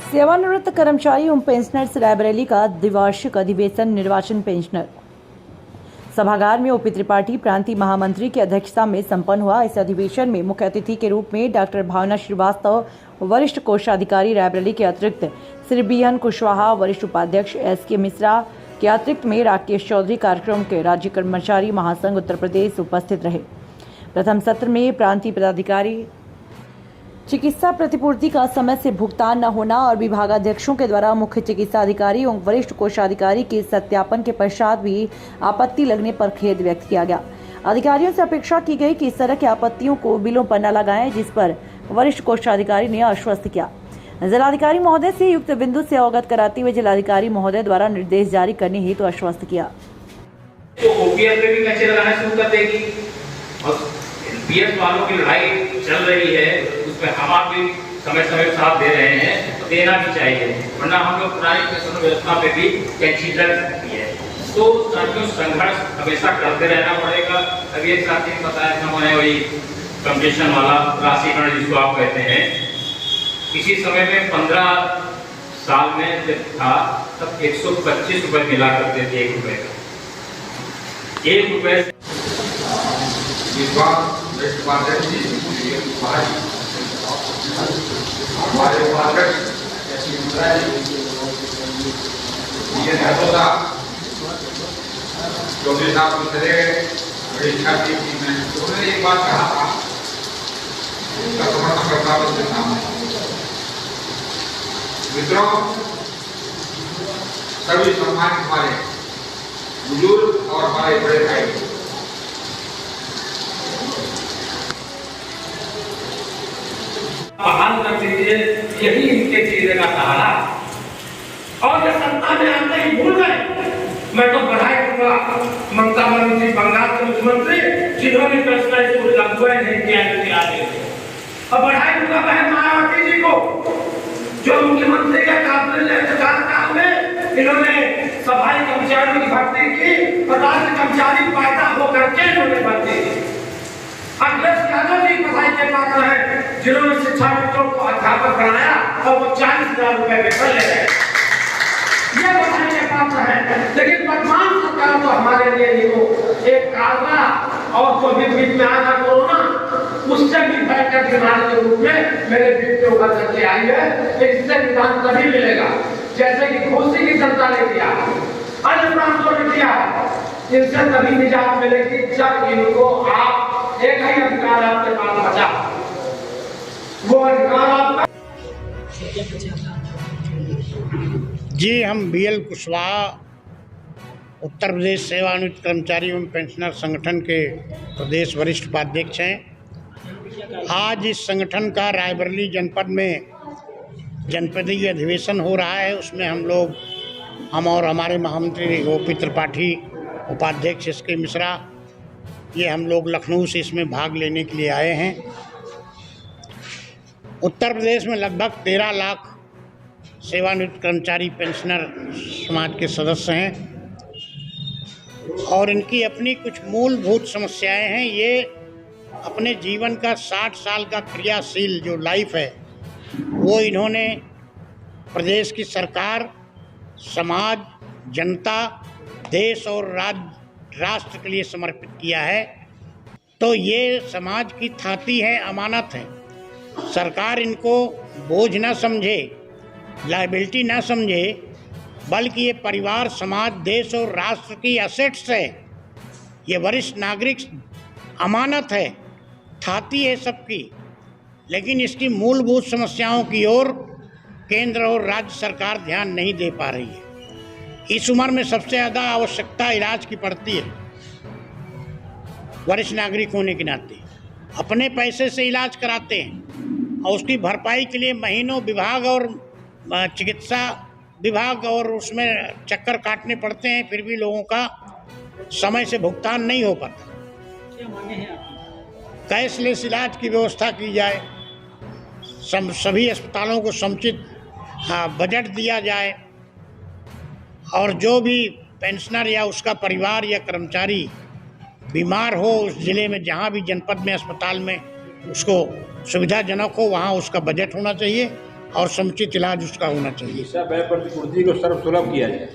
सेवानिवृत्त कर्मचारी एवं पेंशनर्स रायबरेली का द्विवार्षिक अधिवेशन निर्वाचन पेंशनर सभागार में ओपी त्रिपाठी प्रांतीय महामंत्री की अध्यक्षता में संपन्न हुआ। इस अधिवेशन में मुख्य अतिथि के रूप में डॉक्टर भावना श्रीवास्तव, वरिष्ठ कोषाधिकारी रायबरेली के अतिरिक्त श्री BN कुशवाहा, वरिष्ठ उपाध्यक्ष SK मिश्रा के अतिरिक्त में राकेश चौधरी, कार्यक्रम के राज्य कर्मचारी महासंघ उत्तर प्रदेश उपस्थित रहे। प्रथम सत्र में प्रांतीय पदाधिकारी चिकित्सा प्रतिपूर्ति का समय से भुगतान न होना और विभागाध्यक्षों के द्वारा मुख्य चिकित्सा अधिकारी एवं वरिष्ठ कोषाधिकारी के सत्यापन के पश्चात भी आपत्ति लगने पर खेद व्यक्त किया गया। अधिकारियों से अपेक्षा की गई कि इस तरह की आपत्तियों को बिलों पर न लगाएं, जिस पर वरिष्ठ कोषाधिकारी ने आश्वस्त किया। जिलाधिकारी महोदय से युक्त बिंदु से अवगत कराते हुए जिलाधिकारी महोदय द्वारा निर्देश जारी करने हेतु आश्वस्त किया। पीएफ वालों की लड़ाई चल रही है, उसमें हम आप भी समय समय साथ दे रहे हैं, तो देना भी चाहिए, वरना हम लोग पुरानी पेंशन व्यवस्था पे भी कैंची लग सकती है। तो साथियों, संघर्ष हमेशा करते रहना पड़ेगा। अभी एक साथी ने बताया था, मैंने वही कम्पिटिशन वाला राशिकरण जिसको आप कहते हैं, किसी समय में 15 साल में जब था तब 125 रुपए मिला करते थे, 1 रुपए का 1 रुपए हमारे उपाध्यक्ष चौधरी साहब चले गए, बड़ी इच्छा थी कि मैं उन्होंने एक बात कहा था, उसका समर्थन करता हूं उसके सामने। मित्रों, सभी सम्मानित हमारे बुजुर्ग और हमारे बड़े भाई, बहाल कर दीजिए, यही इनके चीज़ का सहारा। और जब सत्ता में आते ही भूल गए, मैं तो बधाई दूंगा ममता बनर्जी, बंगाल के मुख्यमंत्री, जिन्होंने फैसला इसको लागू नहीं किया आगे। और बधाई दूंगा बहन मायावती जी को, जो मुख्यमंत्री के कार्यकाल में इन्होंने सफाई कर्मचारियों की भर्ती की और राज्य कर्मचारी पैदा होकर के इन्होंने भर्ती की। अखिलेश यादव जी बधाई के पात्र हैं, जिन्होंने शिक्षा मित्रों को अध्यापक बनाया और वो 40,000 रुपए वेतन ले रहे हैं, ये बधाई के पात्र हैं। लेकिन वर्तमान सरकार तो हमारे लिए एक काला और जो बीच में आया कोरोना, उससे भी भयंकर बीमारी के रूप में मेरे बीच में उभर करके आई है। इससे निदान तभी मिलेगा जैसे कि घोसी की जनता ने किया, अन्य प्रांतों ने किया, इनसे तभी निजात मिलेगी जब इनको आप एक ही अधिकार आपके पास बचा, वो अधिकार आपका। जी, हम BL कुशवाहा, उत्तर प्रदेश सेवानिवृत्त कर्मचारी एवं पेंशनर संगठन के प्रदेश वरिष्ठ उपाध्यक्ष हैं। आज इस संगठन का रायबरेली जनपद में जनपदीय अधिवेशन हो रहा है। उसमें हम और हमारे महामंत्री ओपी त्रिपाठी, उपाध्यक्ष SK मिश्रा, ये हम लोग लखनऊ से इसमें भाग लेने के लिए आए हैं। उत्तर प्रदेश में लगभग 13 लाख सेवानिवृत्त कर्मचारी पेंशनर समाज के सदस्य हैं और इनकी अपनी कुछ मूलभूत समस्याएं हैं। ये अपने जीवन का 60 साल का क्रियाशील जो लाइफ है, वो इन्होंने प्रदेश की सरकार, समाज, जनता, देश और राष्ट्र के लिए समर्पित किया है। तो ये समाज की थाती है, अमानत है। सरकार इनको बोझ ना समझे, लायबिलिटी ना समझे, बल्कि ये परिवार, समाज, देश और राष्ट्र की एसेट्स है। ये वरिष्ठ नागरिक अमानत है, थाती है सबकी। लेकिन इसकी मूलभूत समस्याओं की ओर केंद्र और राज्य सरकार ध्यान नहीं दे पा रही है। इस उम्र में सबसे ज़्यादा आवश्यकता इलाज की पड़ती है। वरिष्ठ नागरिक होने के नाते अपने पैसे से इलाज कराते हैं और उसकी भरपाई के लिए महीनों विभाग और चिकित्सा विभाग और उसमें चक्कर काटने पड़ते हैं, फिर भी लोगों का समय से भुगतान नहीं हो पाता। कैशलेस इलाज की व्यवस्था की जाए, सभी अस्पतालों को समुचित बजट दिया जाए और जो भी पेंशनर या उसका परिवार या कर्मचारी बीमार हो, उस ज़िले में जहाँ भी जनपद में अस्पताल में उसको सुविधाजनक हो, वहाँ उसका बजट होना चाहिए। और समुचित इलाज उसका होना चाहिए। चिकित्सा व्यय प्रतिपूर्ति को सर्वसुलभ किया जाए।